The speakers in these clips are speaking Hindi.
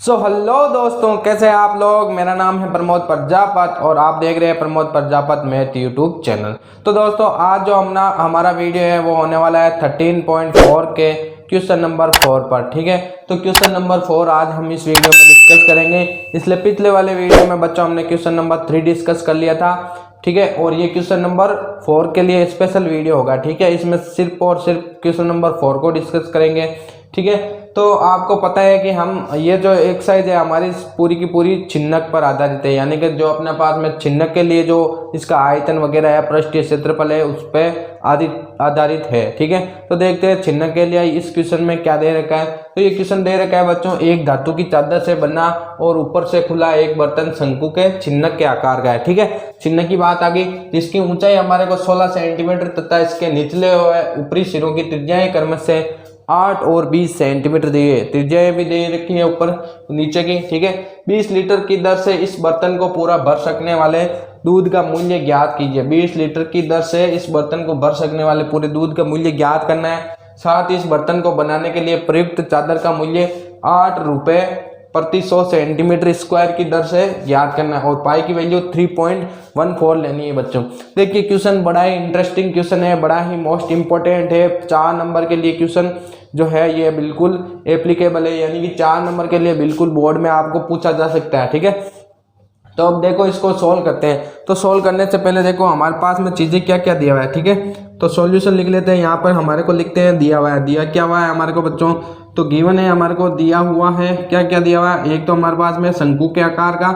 हेलो दोस्तों, कैसे हैं आप लोग। मेरा नाम है प्रमोद प्रजापत और आप देख रहे हैं Pramod Prajapat math YouTube channel. तो दोस्तों, आज जो हमारा वीडियो है वो होने वाला है 13.4 के क्वेश्चन नंबर 4 पर। ठीक है, तो क्वेश्चन नंबर 4 आज हम इस वीडियो में डिस्कस करेंगे। इसलिए पिछले वाले वीडियो में बच्चों हमने क्वेश्चन नंबर 3 डिस्कस कर लिया था। ठीक है, और ये क्वेश्चन नंबर 4 के लिए स्पेशल वीडियो होगा। ठीक है, इसमें सिर्फ और सिर्फ क्वेश्चन नंबर 4 को डिस्कस करेंगे। ठीक है, तो आपको पता है कि हम ये जो एक्सरसाइज है हमारी पूरी की पूरी छिन्नक पर आधारित है, यानी कि जो अपने पास में छिन्नक के लिए जो इसका आयतन वगैरह है, पृष्ठीय क्षेत्रफल है, उस पर आधारित है। ठीक है, तो देखते हैं छिन्नक के लिए इस क्वेश्चन में क्या दे रखा है। तो ये क्वेश्चन दे रखा है बच्चों, एक धातु की चादर से बना और ऊपर से खुला एक बर्तन शंकु के छिन्नक के आकार का है। ठीक है, छिन्नक की बात आ गई। इसकी ऊंचाई हमारे को 16 सेंटीमीटर तथा इसके निचले ऊपरी सिरों की त्रिज्याएं क्रमश से 8 और 20 सेंटीमीटर दी है। त्रिज्याएं भी दे रखी है ऊपर नीचे की। ठीक है, 20 लीटर की दर से इस बर्तन को पूरा भर सकने वाले दूध का मूल्य ज्ञात कीजिए। 20 लीटर की दर से इस बर्तन को भर सकने वाले पूरे दूध का मूल्य ज्ञात करना है। साथ ही इस बर्तन को बनाने के लिए प्रयुक्त चादर का मूल्य 8 रुपए प्रति 100 सेंटीमीटर स्क्वायर की दर से ज्ञात करना है और पाई की वैल्यू 3.14 लेनी है बच्चों। देखिए, क्वेश्चन बड़ा ही इंटरेस्टिंग क्वेश्चन है, बड़ा ही मोस्ट इंपॉर्टेंट है। 4 नंबर के लिए क्वेश्चन जो है ये बिल्कुल एप्लीकेबल है, यानी कि 4 नंबर के लिए बिल्कुल बोर्ड में आपको पूछा जा सकता है। ठीक है, तो अब देखो इसको सोल्व करते हैं। तो सोल्व करने से पहले देखो हमारे पास में चीजें क्या क्या दिया हुआ है। ठीक है, तो सॉल्यूशन लिख लेते हैं। यहाँ पर हमारे को लिखते हैं दिया हुआ है। दिया क्या हुआ है हमारे को बच्चों, तो गिवन है हमारे को दिया हुआ है। क्या क्या दिया हुआ है, एक तो हमारे पास में शंकु के आकार का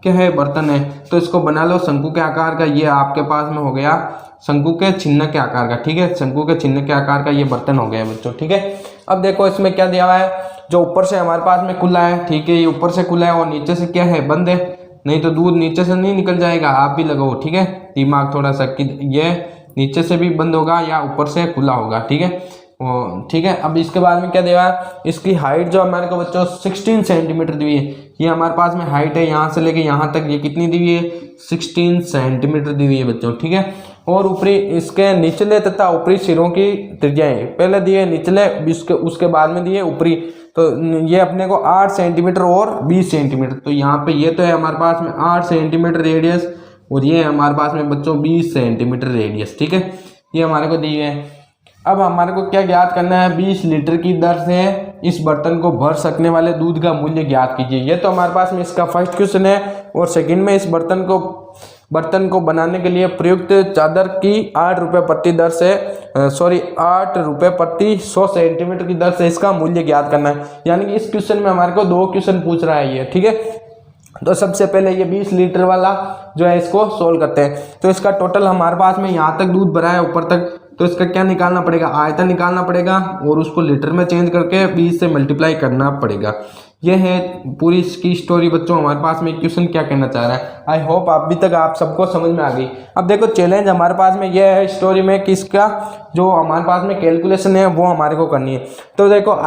क्या है बर्तन है, तो इसको बना लो शंकु के आकार का। ये आपके पास में हो गया शंकु के छिन्नक के आकार का। ठीक है, शंकु के छिन्नक के आकार का ये बर्तन हो गया बच्चों। ठीक है, अब देखो इसमें क्या दिया हुआ है, जो ऊपर से हमारे पास में खुला है। ठीक है, ये ऊपर से खुला है और नीचे से क्या है, बंद है, नहीं तो दूध नीचे से नहीं निकल जाएगा। आप भी लगाओ। ठीक है, दिमाग थोड़ा सा कि ये नीचे से भी बंद होगा या ऊपर से खुला होगा। ठीक है, ठीक है। अब इसके बाद में क्या देगा, इसकी हाइट जो हमारे को बच्चों 16 सेंटीमीटर दी हुई है। ये हमारे पास में हाइट है, यहाँ से लेके यहाँ तक ये कितनी दी हुई है, 16 सेंटीमीटर दी हुई है बच्चों। ठीक है, और ऊपरी इसके निचले तथा ऊपरी सिरों की त्रिज्याएं पहले दिए निचले, उसके बाद में दिए ऊपरी। तो ये अपने को 8 सेंटीमीटर और 20 सेंटीमीटर, तो यहाँ पे ये तो है हमारे पास में 8 सेंटीमीटर रेडियस और ये है हमारे पास में बच्चों 20 सेंटीमीटर रेडियस। ठीक है, ये हमारे को दिए है। अब हमारे को क्या ज्ञात करना है, 20 लीटर की दर से इस बर्तन को भर सकने वाले दूध का मूल्य ज्ञात कीजिए। ये तो हमारे पास में इसका फर्स्ट क्वेश्चन है। और सेकंड में इस बर्तन को बनाने के लिए प्रयुक्त चादर की 8 रुपये प्रति दर से 8 रुपये प्रति 100 सेंटीमीटर की दर से इसका मूल्य ज्ञात करना है। यानी कि इस क्वेश्चन में हमारे को 2 क्वेश्चन पूछ रहा है ये। ठीक है, तो सबसे पहले ये 20 लीटर वाला जो है इसको सोल्व करते हैं। तो इसका टोटल हमारे पास में यहाँ तक दूध भरा है ऊपर तक, तो इसका क्या निकालना पड़ेगा, आयतन निकालना पड़ेगा और उसको लीटर में चेंज करके 20 से मल्टीप्लाई करना पड़ेगा। ये है पूरी इसकी स्टोरी बच्चों। हमारे पास में क्वेश्चन क्या कहना चाह रहा है, आई होप अभी तक आप सबको समझ में आ गई। अब देखो चैलेंज हमारे पास में ये है स्टोरी में कि इसका जो हमारे पास में कैलकुलेशन है वो हमारे को करनी है। तो देखो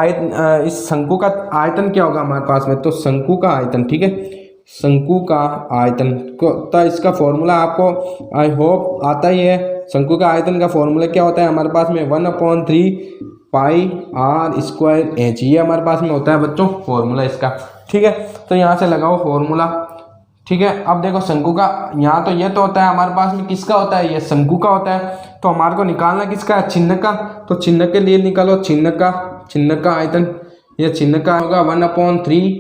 इस शंकु का आयतन क्या होगा हमारे पास में, तो शंकु का आयतन। ठीक है, शंकु का आयतन को तो इसका फॉर्मूला आपको आई होप आता ही है। शंकु का आयतन का फॉर्मूला क्या होता है हमारे पास में, 1/3 पाई आर स्क्वायर एच, ये हमारे पास में होता है बच्चों फॉर्मूला इसका। ठीक है, तो यहाँ से लगाओ फॉर्मूला। ठीक है, अब देखो शंकु का यहाँ तो ये तो होता है हमारे पास में, किसका होता है, ये शंकु का होता है। तो हमारे को निकालना किसका है, छिन्नक का। तो छिन्नक के लिए निकालो छिन्नक का आयतन। ये छिन्नक का होगा 1/3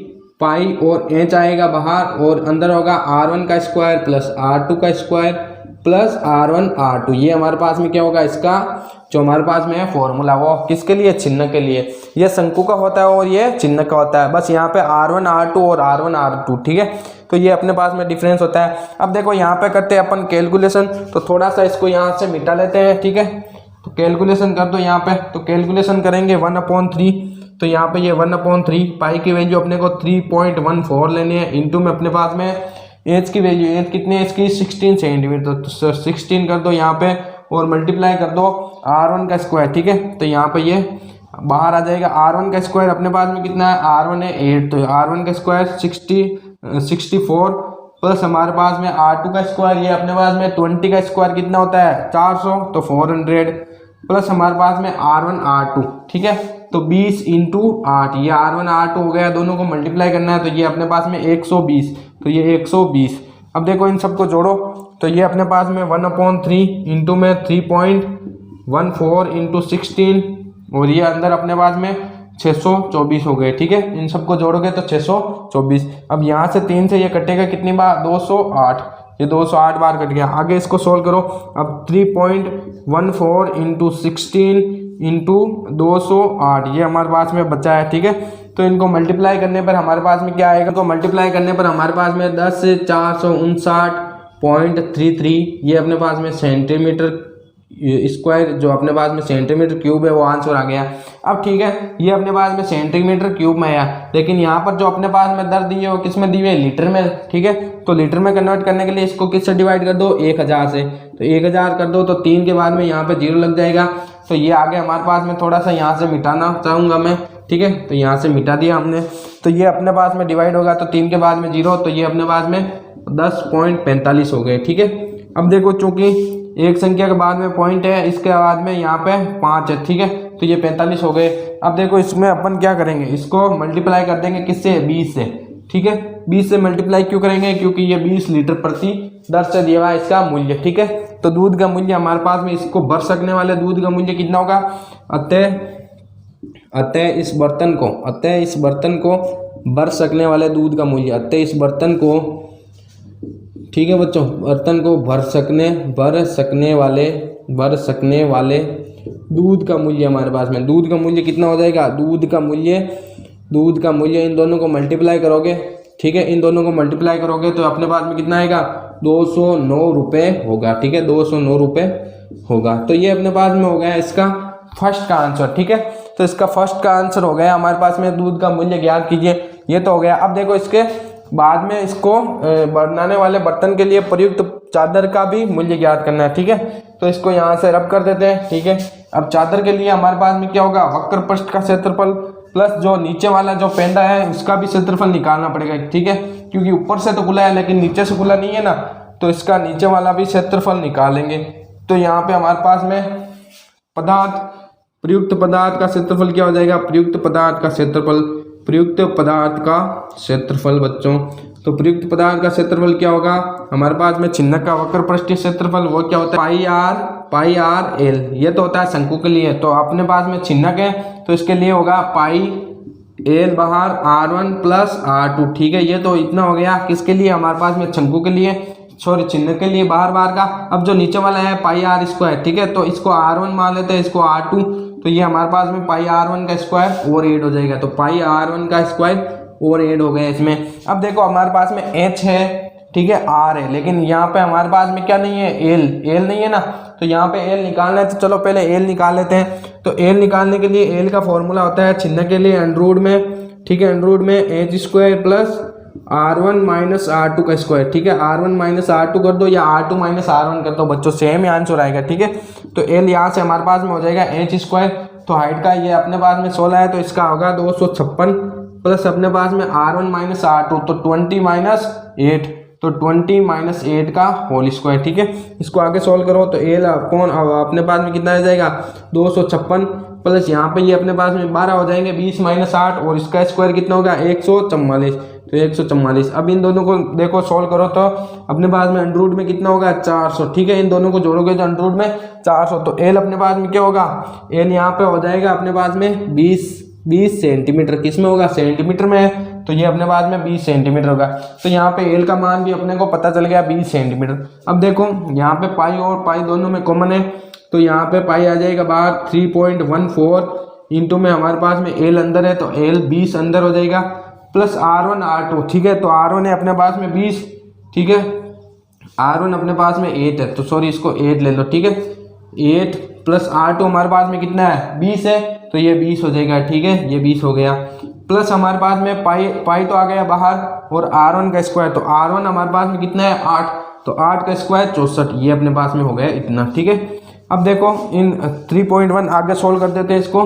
पाई और एच आएगा बाहर और अंदर होगा R1 का स्क्वायर प्लस R2 का स्क्वायर प्लस R1 R2। ये हमारे पास में क्या होगा, इसका जो हमारे पास में है फॉर्मूला, वो किसके लिए, छिन्नक के लिए। ये शंकु का होता है और ये छिन्नक का होता है। बस यहाँ पे R1 R2 और R1 R2। ठीक है, तो ये अपने पास में डिफरेंस होता है। अब देखो यहाँ पे करते हैं अपन कैलकुलेशन, तो थोड़ा सा इसको यहाँ से मिटा लेते हैं। ठीक है, तो कैलकुलेशन कर दो यहाँ पे। तो कैलकुलेशन करेंगे 1/3, तो यहाँ पे ये 1/3 पाई की वैल्यू अपने को 3.14 लेनी है। इंटू में अपने पास में एच की वैल्यू, एच कितनी है इसकी 16 सेंटीमीटर, तो 16 कर दो यहाँ पे और मल्टीप्लाई कर दो R1 का स्क्वायर। ठीक है, तो यहाँ पे ये बाहर आ जाएगा। R1 का स्क्वायर अपने पास में कितना है, R1 है 8, तो R1 का स्क्वायर 64 प्लस हमारे पास में R2 का स्क्वायर, ये अपने पास में 20 का स्क्वायर कितना होता है 400, तो 400 प्लस हमारे पास में R1 R2। ठीक है, तो 20 इंटू 8, ये R1 R2 हो गया, दोनों को मल्टीप्लाई करना है तो ये अपने पास में 120, तो ये 120। अब देखो इन सबको जोड़ो तो ये अपने पास में 1/3 इंटू में 3.14 इंटू 16 और ये अंदर अपने पास में 624 हो गए। ठीक है, इन सबको जोड़ोगे तो 624। अब यहाँ से 3 से ये कटेगा कितनी बार, 208, ये 208 बार कट गया। आगे इसको सोल्व करो। अब 3.14 इंटू 16 इंटू 208 ये हमारे पास में बचा है। ठीक है, तो इनको मल्टीप्लाई करने पर हमारे पास में क्या आएगा, तो मल्टीप्लाई करने पर हमारे पास में 10 से 459.33 ये अपने पास में सेंटीमीटर स्क्वायर, जो अपने पास में सेंटीमीटर क्यूब है वो आंसर आ गया। अब ठीक है, ये अपने पास में सेंटीमीटर क्यूब में आया, लेकिन यहाँ पर जो अपने पास में दर दी है वो किस में दी हुई है, लीटर में। ठीक है, तो लीटर में कन्वर्ट करने के लिए इसको किससे डिवाइड कर दो, 1000 से। तो 1000 कर दो तो 3 के बाद में यहाँ पे 0 लग जाएगा, तो ये आगे हमारे पास में थोड़ा सा यहाँ से मिटाना चाहूँगा मैं। ठीक है, तो यहाँ से मिटा दिया हमने, तो ये अपने पास में डिवाइड होगा तो 3 के बाद में 0, तो ये अपने पास में 10.45 हो गए। ठीक है, अब देखो चूंकि एक संख्या के बाद में पॉइंट है, इसके बाद में यहाँ पे 5 है। ठीक है, तो ये 45 हो गए। अब देखो इसमें अपन क्या करेंगे, इसको मल्टीप्लाई कर देंगे किससे, 20 से। ठीक है, 20 से मल्टीप्लाई क्यों करेंगे, क्योंकि ये 20 लीटर प्रति दर से दिया हुआ है इसका मूल्य। ठीक है, तो दूध का मूल्य हमारे पास में, इसको भर सकने वाले दूध का मूल्य कितना होगा, अतः इस बर्तन को भर सकने वाले दूध का मूल्य, अतः इस बर्तन को, ठीक है बच्चों, बर्तन को भर सकने वाले दूध का मूल्य हमारे पास में, दूध का मूल्य कितना हो जाएगा, दूध का मूल्य इन दोनों को मल्टीप्लाई करोगे। ठीक है, इन दोनों को मल्टीप्लाई करोगे तो अपने पास में कितना आएगा, 209 रुपये होगा। ठीक है, 209 रुपये होगा। तो ये अपने पास में हो गया इसका फर्स्ट का आंसर। ठीक है, तो इसका फर्स्ट का आंसर हो गया हमारे पास में, दूध का मूल्य ज्ञात कीजिए, ये तो हो गया। अब देखो इसके बाद में इसको बनाने वाले बर्तन के लिए प्रयुक्त चादर का भी मूल्य ज्ञात करना है। ठीक है, तो इसको यहाँ से रब कर देते हैं। ठीक है, अब चादर के लिए हमारे पास में क्या होगा, वक्र पृष्ठ का क्षेत्रफल प्लस जो नीचे वाला जो पेंडा है उसका भी क्षेत्रफल निकालना पड़ेगा। ठीक है, क्योंकि ऊपर से तो खुला है लेकिन नीचे से खुला नहीं है ना, तो इसका नीचे वाला भी क्षेत्रफल निकालेंगे। तो यहाँ पे हमारे पास में प्रयुक्त पदार्थ का क्षेत्रफल क्या हो जाएगा, प्रयुक्त पदार्थ का क्षेत्रफल बच्चों, तो प्रयुक्त पदार्थ का क्षेत्रफल क्या होगा, हमारे पास में छिन्नक का वक्र पृष्ठीय क्षेत्रफल वो क्या होता है, पाई आर एल, ये तो होता है शंकु के लिए। तो अपने पास में छिन्नक है तो इसके लिए होगा पाई एल बाहर R1 प्लस R2। ठीक है, ये तो इतना हो गया किसके लिए, हमारे पास में शंकु के लिए, सॉरी छिन्नक के लिए बाहर का। अब जो नीचे वाला है पाई आर स्क्वायर, ठीक है, तो इसको R1 मान लेते हैं, इसको R2, तो ये हमारे पास में पाई R1 का स्क्वायर ओवर 8 हो जाएगा। तो पाई R1 का स्क्वायर ओवर 8 हो गया इसमें। अब देखो हमारे पास में H है, ठीक है, R है, लेकिन यहाँ पे हमारे पास में क्या नहीं है, L नहीं है ना, तो यहाँ पे L निकालना है। तो चलो पहले L निकाल लेते हैं। तो L निकालने के लिए L का फॉर्मूला होता है छिन्नक के लिए अंडररूट में, ठीक है, अंडररूट में H square plus R1 minus R2 का स्क्वायर। ठीक है, R1 माइनस R2 कर दो या R2 माइनस R1 कर दो बच्चों, सेम ही आंसर आएगा। ठीक है, तो L यहाँ से हमारे पास में हो जाएगा H स्क्वायर, तो हाइट का ये अपने पास में 16 है, तो इसका होगा 256 प्लस अपने पास में R1 माइनस R2, तो 20 माइनस 8, तो 20 माइनस 8 का होल स्क्वायर। ठीक है, इसको आगे सॉल्व करो तो L कौन अपने पास में कितना आ जाएगा, 256 प्लस यहाँ पे ये अपने पास में 12 हो जाएंगे, 20 माइनस 8, और इसका स्क्वायर कितना होगा, 144, तो 144। अब इन दोनों को देखो सॉल्व करो तो अपने पास में अंडररूट में कितना होगा, 400। ठीक है, इन दोनों को जोड़ोगे तो अंडररूट में 400, तो L अपने पास में क्या होगा, L यहाँ पे हो जाएगा अपने पास में 20 सेंटीमीटर, किस में होगा, सेंटीमीटर में है, तो ये अपने पास में 20 सेंटीमीटर होगा। तो यहाँ पे L का मान भी अपने को पता चल गया 20 सेंटीमीटर। अब देखो यहाँ पे पाई और पाई दोनों में कॉमन है, तो यहाँ पे पाई आ जाएगा बाहर 3.14 इंटू में हमारे पास में L अंदर है, तो L 20 अंदर हो जाएगा प्लस R1 R2। ठीक है, तो R1 है अपने पास में 20, ठीक है, R1 अपने पास में 8 है, तो सॉरी इसको 8 ले लो। ठीक है, 8 प्लस R2 हमारे पास में कितना है, 20 है, तो ये 20 हो जाएगा। ठीक है, ये 20 हो गया, प्लस हमारे पास में पाई तो आ गया बाहर, और R1 का स्क्वायर, तो R1 हमारे पास में कितना है, 8, तो 8 का स्क्वायर 64, ये अपने पास में हो गया इतना। ठीक है, अब देखो इन 3.1 आगे सोल्व कर देते हैं इसको,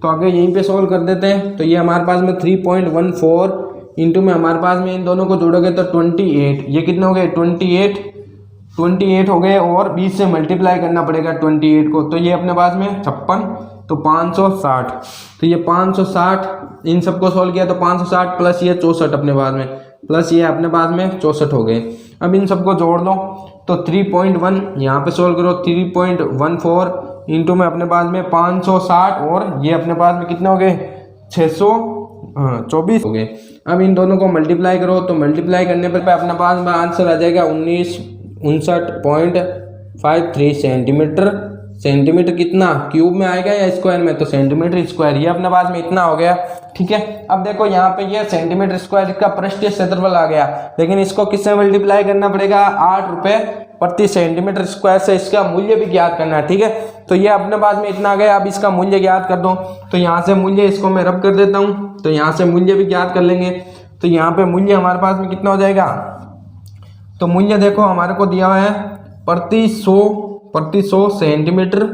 तो आगे यहीं पे सोल्व कर देते हैं। तो ये हमारे पास में 3.14 इंटू में हमारे पास में इन दोनों को जोड़ोगे तो 28, ये कितने हो गए, 28 हो गए, और 20 से मल्टीप्लाई करना पड़ेगा 28 को, तो ये अपने पास में 56 तो 560, तो ये 560 इन सबको सोल्व किया तो 560 प्लस ये 64 अपने पास में, प्लस ये अपने पास में 64 हो गए। अब इन सबको जोड़ लो तो 3.1 यहाँ पे सोल्व करो, 3.14 इंटू में अपने पास में 560 और ये अपने पास में कितने हो गए 624 हो गए। अब इन दोनों को मल्टीप्लाई करो तो मल्टीप्लाई करने पर अपने पास में आंसर आ जाएगा 1959.53 सेंटीमीटर कितना क्यूब में आएगा या स्क्वायर में, तो सेंटीमीटर स्क्वायर, ये अपने पास में इतना हो गया। ठीक है, अब देखो यहाँ पे ये सेंटीमीटर स्क्वायर का पृष्ठीय क्षेत्रफल आ गया, लेकिन इसको किससे मल्टीप्लाई करना पड़ेगा 8 रुपये प्रति सेंटीमीटर स्क्वायर से इसका मूल्य भी ज्ञात करना है। ठीक है, तो ये अपने पास में इतना आ गया। अब इसका मूल्य ज्ञात कर दो, तो यहाँ से मूल्य इसको मैं रब कर देता हूँ, तो यहाँ से मूल्य भी ज्ञात कर लेंगे। तो यहाँ पे मूल्य हमारे पास में कितना हो जाएगा, तो मूल्य देखो हमारे को दिया हुआ है प्रति 100 सेंटीमीटर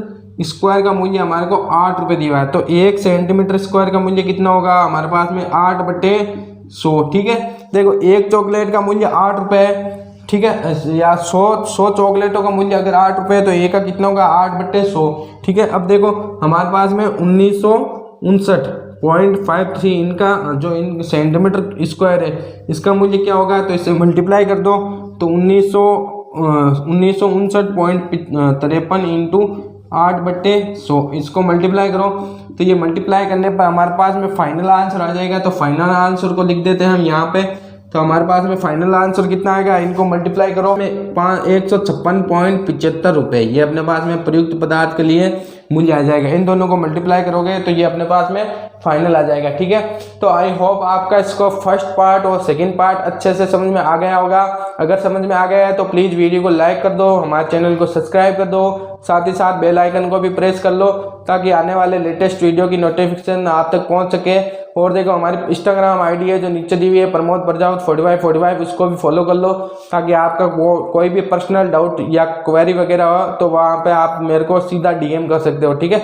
स्क्वायर का मूल्य हमारे को 8 रुपये दिया हुआ है। तो 1 सेंटीमीटर स्क्वायर का मूल्य कितना होगा हमारे पास में 8/100। ठीक है, देखो एक चॉकलेट का मूल्य 8 रुपये है, ठीक है, या 100 चॉकलेटों का मूल्य अगर 8 रुपये तो एक का कितना होगा 8/100। ठीक है, अब देखो हमारे पास में 1959.53 इनका जो इन सेंटीमीटर स्क्वायर है इसका मूल्य क्या होगा, तो इससे मल्टीप्लाई कर दो तो 1959.53 इंटू 8/100 इसको मल्टीप्लाई करो, तो ये मल्टीप्लाई करने पर हमारे पास में फाइनल आंसर आ जाएगा। तो फाइनल आंसर को लिख देते हैं हम यहाँ पे, तो हमारे पास में फाइनल आंसर कितना आएगा, इनको मल्टीप्लाई करो में 156.75 रुपये, ये अपने पास में प्रयुक्त पदार्थ के लिए मूल्य आ जाएगा। इन दोनों को मल्टीप्लाई करोगे तो ये अपने पास में फाइनल आ जाएगा। ठीक है, तो आई होप आपका इसको फर्स्ट पार्ट और सेकंड पार्ट अच्छे से समझ में आ गया होगा। अगर समझ में आ गया है तो प्लीज़ वीडियो को लाइक कर दो, हमारे चैनल को सब्सक्राइब कर दो, साथ ही साथ बेल आइकन को भी प्रेस कर लो ताकि आने वाले लेटेस्ट वीडियो की नोटिफिकेशन आप तक पहुंच सके। और देखो हमारी इंस्टाग्राम आईडी है जो नीचे दी हुई है प्रमोद प्रजापत 45 उसको भी फॉलो कर लो ताकि आपका कोई भी पर्सनल डाउट या क्वेरी वगैरह हो तो वहाँ पे आप मेरे को सीधा DM कर सकते हो। ठीक है।